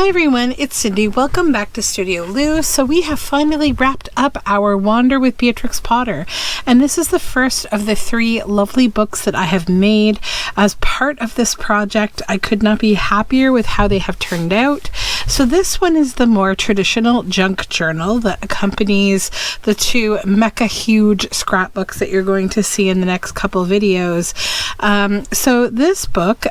Hi everyone, it's Cindy. Welcome back to Studioloo. So we have finally wrapped up our Wander with Beatrix Potter, and this is the first of the 3 lovely books that I have made as part of this project. I could not be happier with how they have turned out. So this one is the more traditional junk journal that accompanies the 2 mecha huge scrapbooks that you're going to see in the next couple videos. So this book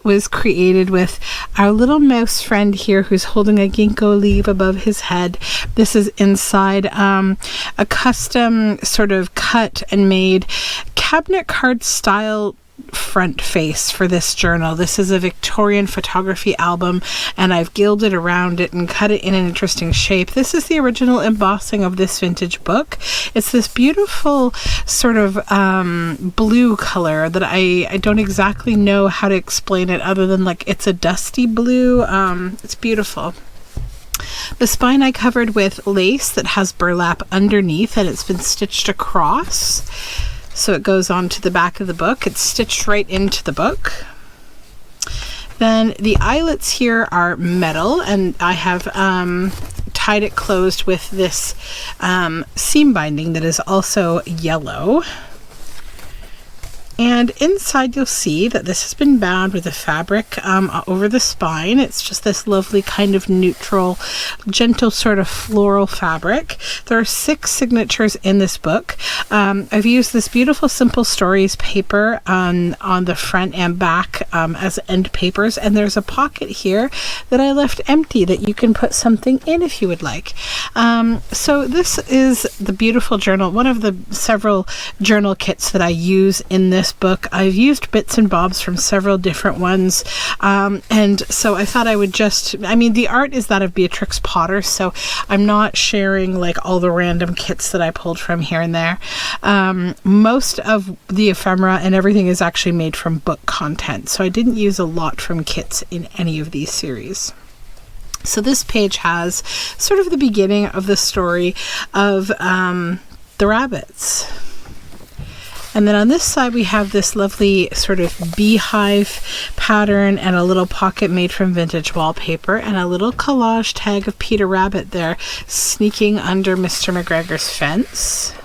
was created with our little mouse friend here who's holding a ginkgo leaf above his head. This is inside a custom sort of cut and made cabinet card style front face for this journal. This is a Victorian photography album, and I've gilded around it and cut it in an interesting shape. This is the original embossing of this vintage book. It's this beautiful sort of blue color that I don't exactly know how to explain it other than like it's a dusty blue. It's beautiful. The spine I covered with lace that has burlap underneath, and it's been stitched across. So it goes on to the back of the book. It's stitched right into the book. Then the eyelets here are metal, and I have tied it closed with this seam binding that is also yellow. And inside you'll see that this has been bound with a fabric over the spine. It's just this lovely kind of neutral, gentle sort of floral fabric. There are 6 signatures in this book. I've used this beautiful Simple Stories paper on the front and back as end papers, and there's a pocket here that I left empty that you can put something in if you would like. So this is the beautiful journal, one of the several journal kits that I use in this book. I've used bits and bobs from several different ones, and so I thought I would the art is that of Beatrix Potter, so I'm not sharing like all the random kits that I pulled from here and there. Most of the ephemera and everything is actually made from book content, so I didn't use a lot from kits in any of these series. So this page has sort of the beginning of the story of the rabbits. And then on this side we have this lovely sort of beehive pattern and a little pocket made from vintage wallpaper and a little collage tag of Peter Rabbit there sneaking under Mr. McGregor's fence.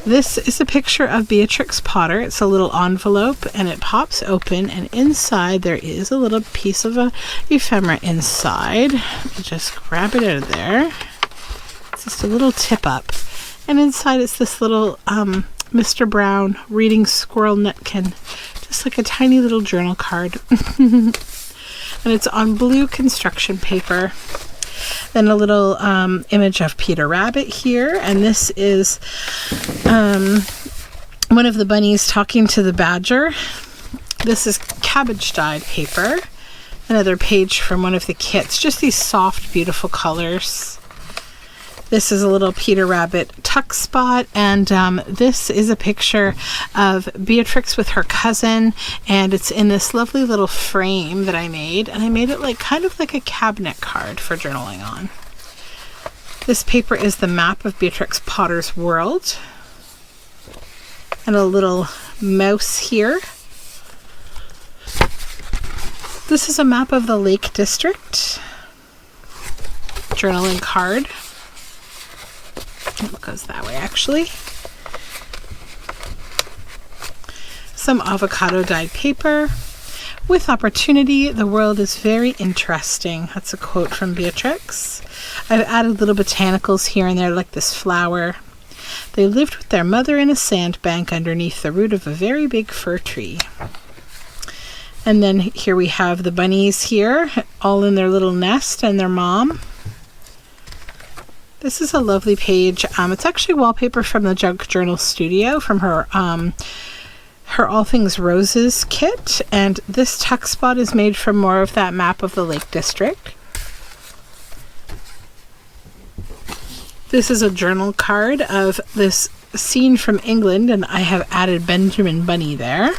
This is a picture of Beatrix Potter. It's a little envelope and it pops open, and inside there is a little piece of a ephemera inside. Just grab it out of there. It's just a little tip up. And inside it's this little Mr. Brown reading squirrel nutkin, just like a tiny little journal card. And it's on blue construction paper. Then a little image of Peter Rabbit here, and this is one of the bunnies talking to the badger. This is cabbage dyed paper. Another page from one of the kits, just these soft, beautiful colors. This is a little Peter Rabbit tuck spot, and this is a picture of Beatrix with her cousin, and it's in this lovely little frame that I made, and I made it like kind of like a cabinet card for journaling on. This paper is the map of Beatrix Potter's world, and a little mouse here. This is a map of the Lake District journaling card. It goes that way actually. Some avocado dyed paper. With opportunity, the world is very interesting. That's a quote from Beatrix. I've added little botanicals here and there like this flower. They lived with their mother in a sandbank underneath the root of a very big fir tree. And then here we have the bunnies here, all in their little nest, and their mom. This is a lovely page. It's actually wallpaper from the Junk Journal Studio from her All Things Roses kit, and this tuck spot is made from more of that map of the Lake District. This is a journal card of this scene from England, and I have added Benjamin Bunny there.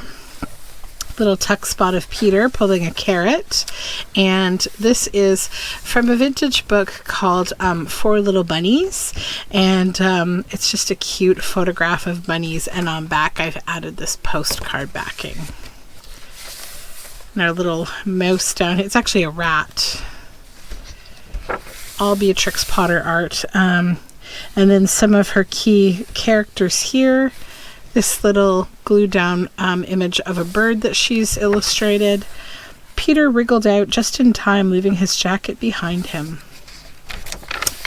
Little tuck spot of Peter pulling a carrot, and this is from a vintage book called 4 Little Bunnies, and it's just a cute photograph of bunnies, and on back I've added this postcard backing. And our little mouse down here, it's actually a rat. all Beatrix Potter art. And then some of her key characters here. This little glued down image of a bird that she's illustrated. Peter wriggled out just in time, leaving his jacket behind him.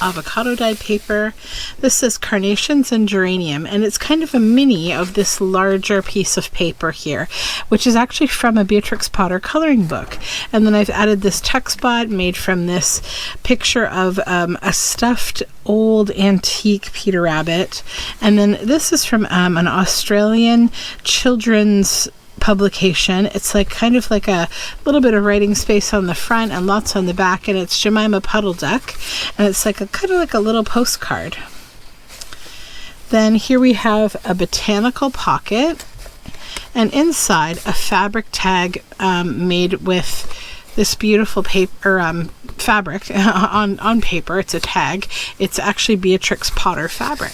Avocado dyed paper. This says carnations and geranium, and it's kind of a mini of this larger piece of paper here, which is actually from a Beatrix Potter coloring book. And then I've added this tuck spot made from this picture of a stuffed old antique Peter Rabbit. And then this is from an Australian children's publication. It's like kind of like a little bit of writing space on the front and lots on the back, and it's Jemima Puddle Duck, and it's like a kind of like a little postcard. Then here we have a botanical pocket, and inside a fabric tag made with this beautiful paper fabric on paper. It's a tag. It's actually Beatrix Potter fabric.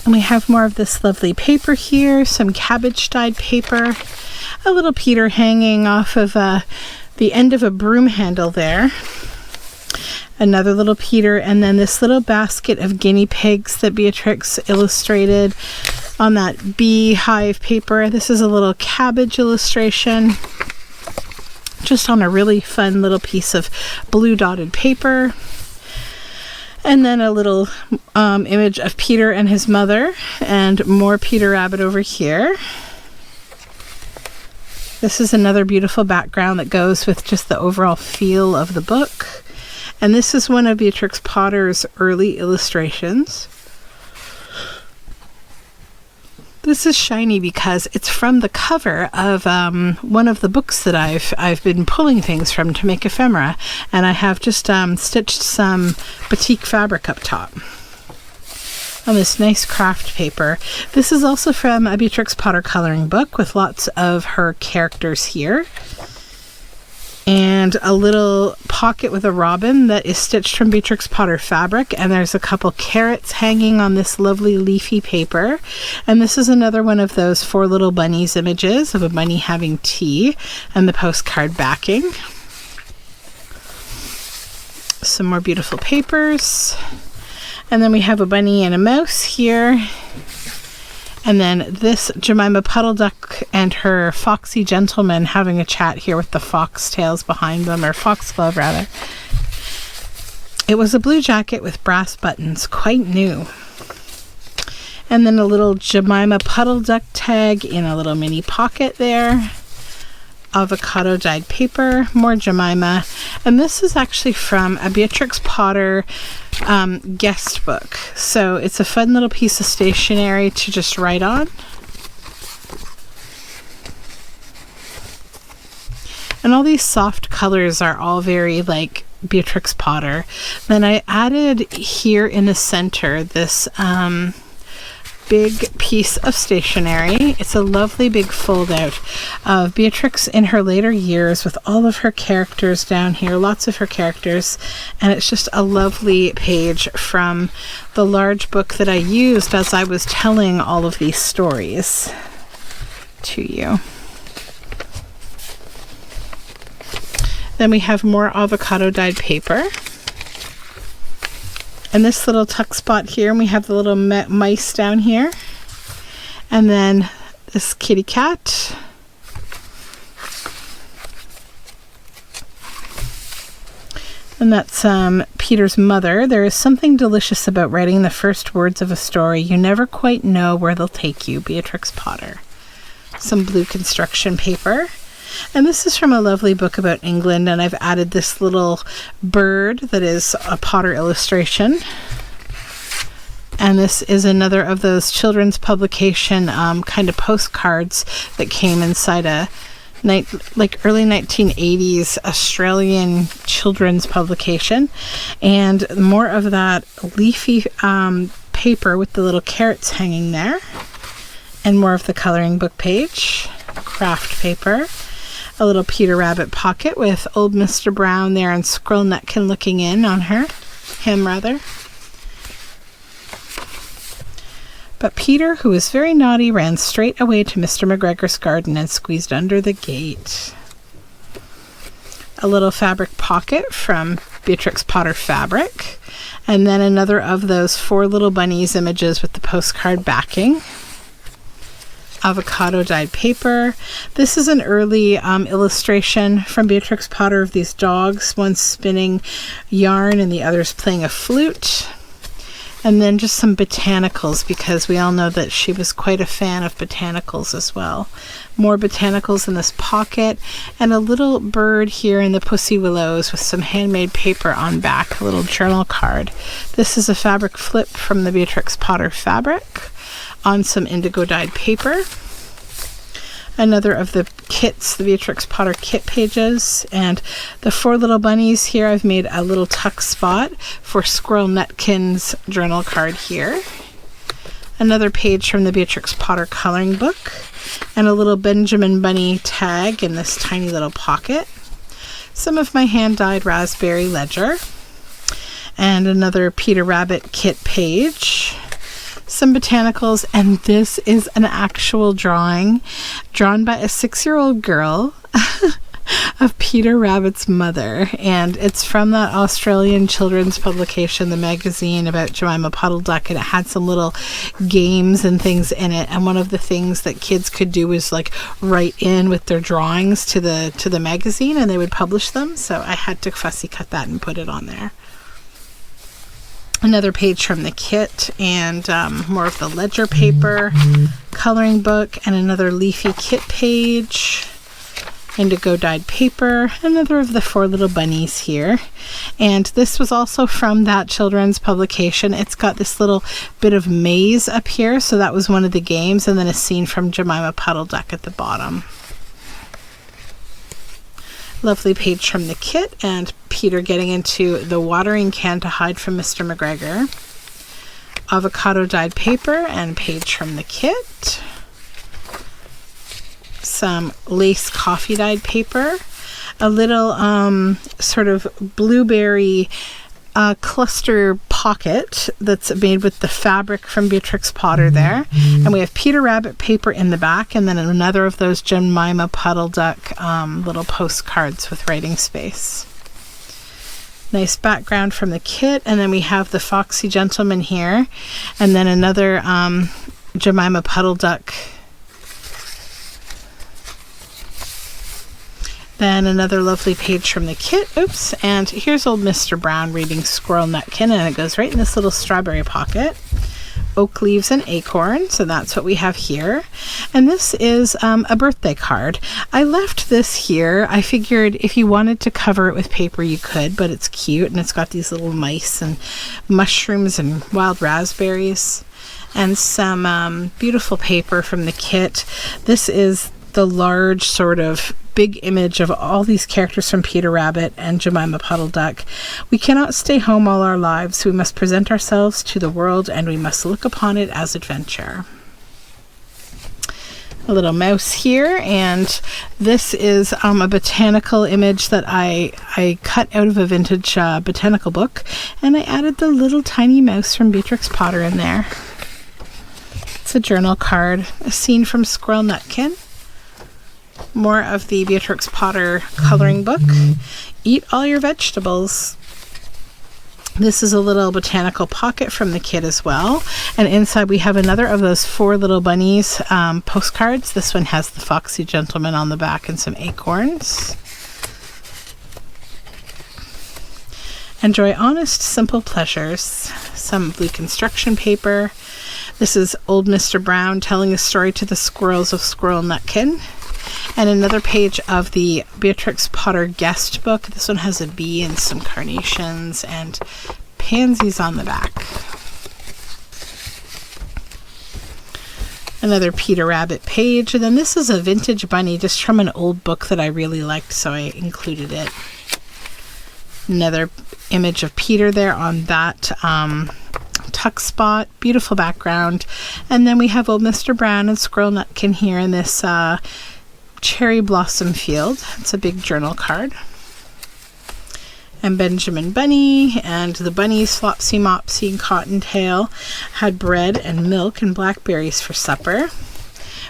And we have more of this lovely paper here, some cabbage dyed paper, a little Peter hanging off of the end of a broom handle there, another little Peter, and then this little basket of guinea pigs that Beatrix illustrated on that beehive paper. This is a little cabbage illustration, just on a really fun little piece of blue dotted paper. And then a little image of Peter and his mother, and more Peter Rabbit over here. This is another beautiful background that goes with just the overall feel of the book. And this is one of Beatrix Potter's early illustrations. This is shiny because it's from the cover of one of the books that I've been pulling things from to make ephemera, and I have just stitched some batik fabric up top on this nice craft paper. This is also from a Beatrix Potter coloring book with lots of her characters here, and a little pocket with a robin that is stitched from Beatrix Potter fabric, and there's a couple carrots hanging on this lovely leafy paper. And this is another one of those 4 little bunnies images of a bunny having tea, and the postcard backing. Some more beautiful papers, and then we have a bunny and a mouse here. And then this Jemima Puddle Duck and her foxy gentleman having a chat here with the foxtails behind them, or foxglove rather. It was a blue jacket with brass buttons, quite new. And then a little Jemima Puddle Duck tag in a little mini pocket there. Avocado dyed paper, more Jemima. And this is actually from a Beatrix Potter guest book. So it's a fun little piece of stationery to just write on. And all these soft colors are all very like Beatrix Potter. Then I added here in the center this big piece of stationery. It's a lovely big fold out of Beatrix in her later years with all of her characters down here, lots of her characters, and it's just a lovely page from the large book that I used as I was telling all of these stories to you. Then we have more avocado dyed paper. And this little tuck spot here, and we have the little mice down here. And then this kitty cat. And that's Peter's mother. There is something delicious about writing the first words of a story. You never quite know where they'll take you. Beatrix Potter. Some blue construction paper. And this is from a lovely book about England, and I've added this little bird that is a Potter illustration. And this is another of those children's publication kind of postcards that came inside a like early 1980s Australian children's publication. And more of that leafy paper with the little carrots hanging there. And more of the coloring book page, craft paper. A little Peter Rabbit pocket with old Mr. Brown there and Squirrel Nutkin looking in on him rather. But Peter, who was very naughty, ran straight away to Mr. McGregor's garden and squeezed under the gate. a little fabric pocket from Beatrix Potter fabric, and then another of those 4 little bunnies images with the postcard backing. Avocado dyed paper. This is an early illustration from Beatrix Potter of these dogs, one spinning yarn and the other's playing a flute. And then just some botanicals, because we all know that she was quite a fan of botanicals as well. More botanicals in this pocket, and a little bird here in the Pussy Willows with some handmade paper on back, a little journal card. This is a fabric flip from the Beatrix Potter fabric on some indigo dyed paper. Another of the kits, the Beatrix Potter kit pages, and the 4 little bunnies here. I've made a little tuck spot for Squirrel Nutkin's journal card here. Another page from the Beatrix Potter coloring book, and a little Benjamin Bunny tag in this tiny little pocket. Some of my hand-dyed raspberry ledger, and another Peter Rabbit kit page. Some botanicals, and this is an actual drawing drawn by a 6-year-old girl of Peter Rabbit's mother, and it's from that Australian children's publication, the magazine, about Jemima Puddle Duck, and it had some little games and things in it, and one of the things that kids could do was like write in with their drawings to the magazine, and they would publish them, so I had to fussy cut that and put it on there. Another page from the kit, and more of the ledger paper, coloring book, and another leafy kit page, indigo dyed paper, another of the 4 little bunnies here. And this was also from that children's publication. It's got this little bit of maze up here, so that was one of the games, and then a scene from Jemima Puddle Duck at the bottom. Lovely page from the kit, and Peter getting into the watering can to hide from Mr. McGregor. Avocado dyed paper and page from the kit. Some lace coffee dyed paper. A little sort of blueberry cluster pocket that's made with the fabric from Beatrix Potter there, and we have Peter Rabbit paper in the back, and then another of those Jemima Puddle Duck little postcards with writing space. Nice background from the kit, and then we have the Foxy Gentleman here, and then another Jemima Puddle Duck. Then another lovely page from the kit. Oops. And here's old Mr. Brown reading Squirrel Nutkin, and it goes right in this little strawberry pocket. Oak leaves and acorn. So that's what we have here. And this is a birthday card. I left this here. I figured if you wanted to cover it with paper, you could, but it's cute, and it's got these little mice and mushrooms and wild raspberries and some beautiful paper from the kit. This is the large sort of big image of all these characters from Peter Rabbit and Jemima Puddle Duck. We cannot stay home all our lives. We must present ourselves to the world, and we must look upon it as adventure. A little mouse here, and this is a botanical image that I cut out of a vintage botanical book, and I added the little tiny mouse from Beatrix Potter in there. It's a journal card, a scene from Squirrel Nutkin. More of the Beatrix Potter coloring book. Eat all your vegetables. This is a little botanical pocket from the kit as well. And inside we have another of those 4 little bunnies postcards. This one has the Foxy Gentleman on the back and some acorns. Enjoy honest, simple pleasures. Some blue construction paper. This is old Mr. Brown telling a story to the squirrels of Squirrel Nutkin. And another page of the Beatrix Potter guest book. This one has a bee and some carnations and pansies on the back. Another Peter Rabbit page. And then this is a vintage bunny just from an old book that I really liked, so I included it. Another image of Peter there on that tuck spot. Beautiful background. And then we have old Mr. Brown and Squirrel Nutkin here in this cherry blossom field. It's a big journal card. And Benjamin Bunny and the bunnies, Flopsy, Mopsy, and Cottontail, had bread and milk and blackberries for supper.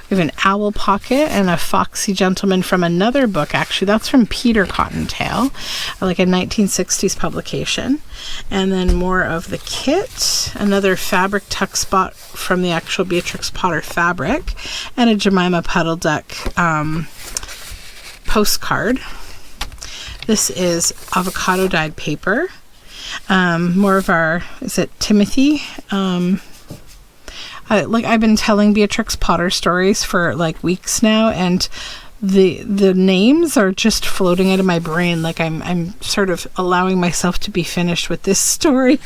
We have an owl pocket and a foxy gentleman from another book. Actually, that's from Peter Cottontail, like a 1960s publication. And then more of the kit, another fabric tuck spot from the actual Beatrix Potter fabric, and a Jemima Puddle Duck postcard. This is avocado dyed paper. More of our, is it Timothy? I've been telling Beatrix Potter stories for like weeks now, and the names are just floating out of my brain. Like I'm sort of allowing myself to be finished with this story.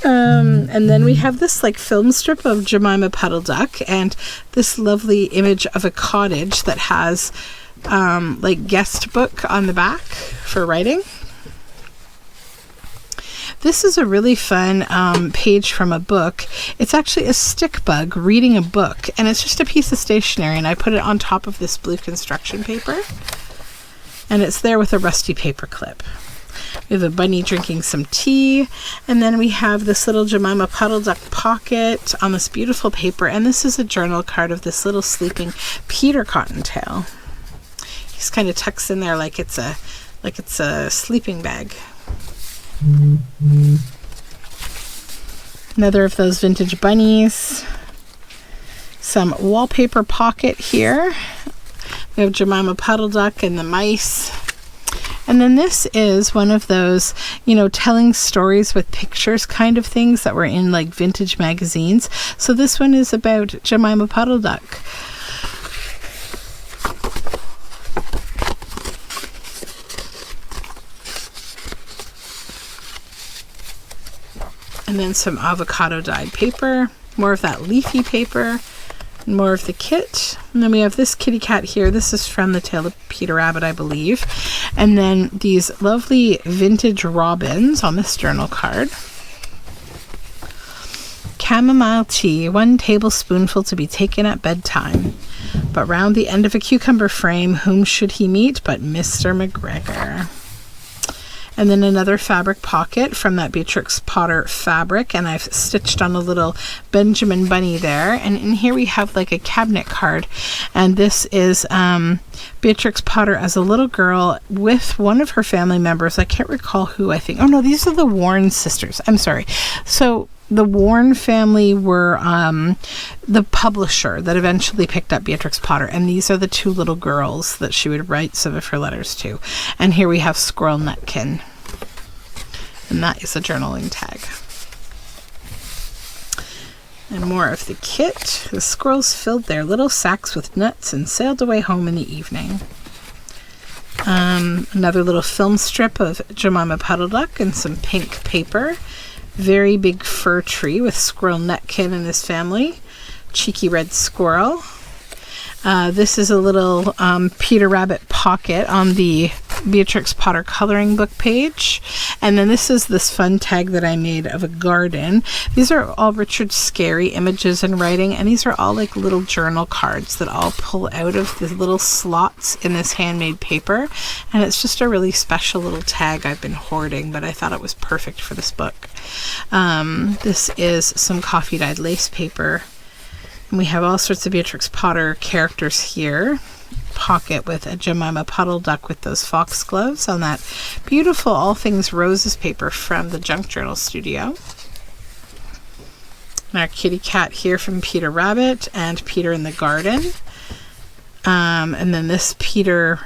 And then we have this like film strip of Jemima Puddle Duck, and this lovely image of a cottage that has like guest book on the back for writing. This is a really fun page from a book. It's actually a stick bug reading a book, and it's just a piece of stationery, and I put it on top of this blue construction paper, and it's there with a rusty paper clip. We have a bunny drinking some tea, and then we have this little Jemima Puddle Duck pocket on this beautiful paper, and this is a journal card of this little sleeping Peter Cottontail. He's kind of tucks in there like it's a sleeping bag. Another of those vintage bunnies. Some wallpaper pocket here. We have Jemima Puddle Duck and the mice. And then this is one of those, telling stories with pictures kind of things that were in like vintage magazines. So this one is about Jemima Puddle Duck. And then some avocado dyed paper, more of that leafy paper, and more of the kit. And then we have this kitty cat here. This is from The Tale of Peter Rabbit, I believe. And then these lovely vintage robins on this journal card. Chamomile tea, 1 tablespoonful to be taken at bedtime. But round the end of a cucumber frame, whom should he meet but Mr. McGregor? And then another fabric pocket from that Beatrix Potter fabric, and I've stitched on a little Benjamin bunny there. And in here we have like a cabinet card, and this is Beatrix Potter as a little girl with one of her family members. I can't recall who. I think, oh no, these are the Warren sisters. I'm sorry. So the Warren family were the publisher that eventually picked up Beatrix Potter, and these are the 2 little girls that she would write some of her letters to. And here we have Squirrel Nutkin, and that is a journaling tag. And more of the kit. The squirrels filled their little sacks with nuts and sailed away home in the evening. Another little film strip of Jemima Puddle Duck and some pink paper. Very big fir tree with Squirrel Nutkin and his family. Cheeky red squirrel. This is a little Peter Rabbit pocket on the Beatrix Potter coloring book page. And then this is this fun tag that I made of a garden. These are all Richard Scarry images and writing, and these are all like little journal cards that I'll pull out of the little slots in this handmade paper. And it's just a really special little tag I've been hoarding, but I thought it was perfect for this book. This is some coffee dyed lace paper. And we have all sorts of Beatrix Potter characters here. Pocket with a Jemima Puddle Duck with those foxgloves on that beautiful All Things Roses paper from the Junk Journal Studio. And our kitty cat here from Peter Rabbit and Peter in the Garden. And then this Peter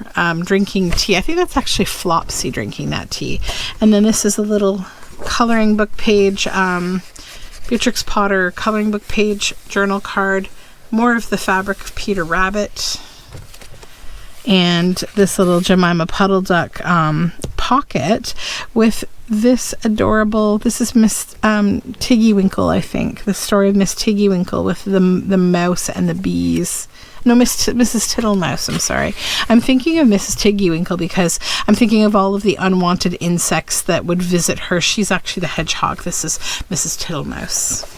drinking tea. I think that's actually Flopsy drinking that tea. And then this is a little coloring book page, Beatrix Potter coloring book page journal card. More of the fabric of Peter Rabbit. And this little Jemima Puddle Duck pocket with this adorable, this is Miss Tiggy Winkle, I think. The story of Miss Tiggy Winkle with the mouse and the bees. No, Mrs. Tittlemouse, I'm sorry. I'm thinking of Mrs. Tiggy Winkle because I'm thinking of all of the unwanted insects that would visit her. She's actually the hedgehog. This is Mrs. Tittlemouse.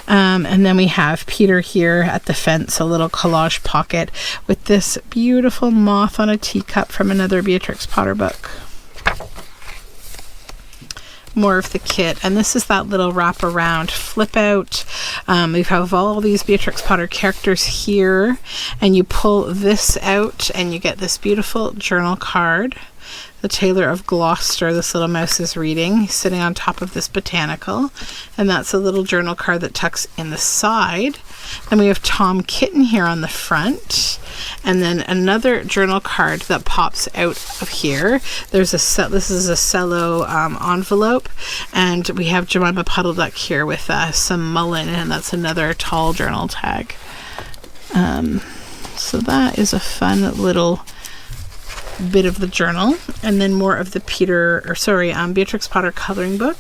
And then we have Peter here at the fence, a little collage pocket with this beautiful moth on a teacup from another Beatrix Potter book. more of the kit, and this is that little wrap around flip out. We have all these Beatrix Potter characters here, and you pull this out and you get this beautiful journal card. The Tailor of Gloucester, this little mouse is reading. He's sitting on top of this botanical, and that's a little journal card that tucks in the side. Then we have Tom Kitten here on the front, and then another journal card that pops out of here. There's a this is a cello envelope, and we have Jemima Puddle Duck here with some mullein, and that's another tall journal tag. So that is a fun little bit of the journal. And then more of the Beatrix Potter coloring book.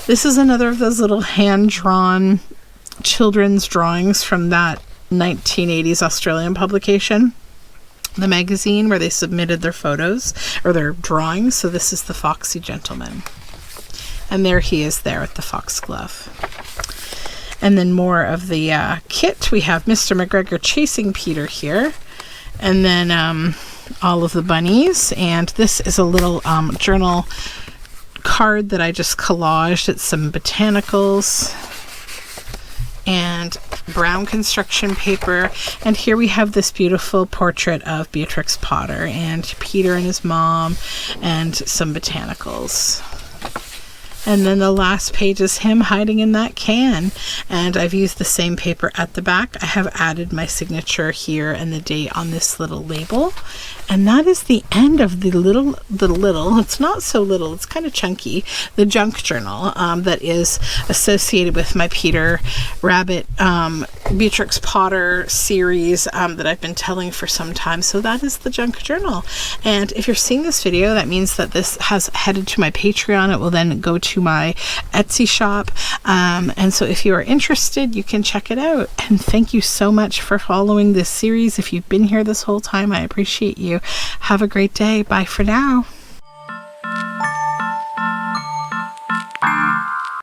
This is another of those little hand-drawn children's drawings from that 1980s Australian publication, the magazine, where they submitted their photos or their drawings. So this is the Foxy Gentleman, and there he is there with the foxglove. And then more of the kit. We have Mr. McGregor chasing Peter here, and then all of the bunnies. And this is a little journal card that I just collaged. It's some botanicals and brown construction paper, and here we have this beautiful portrait of Beatrix Potter and Peter and his mom and some botanicals. And then the last page is him hiding in that can, and I've used the same paper at the back. I have added my signature here and the date on this little label, and that is the end of the little, it's not so little, it's kind of chunky, the junk journal that is associated with my Peter Rabbit Beatrix Potter series that I've been telling for some time. So that is the junk journal, and if you're seeing this video, that means that this has headed to my Patreon. It will then go to my Etsy shop, and so if you are interested, you can check it out. And thank you so much for following this series. If you've been here this whole time, I appreciate you. Have a great day. Bye for now.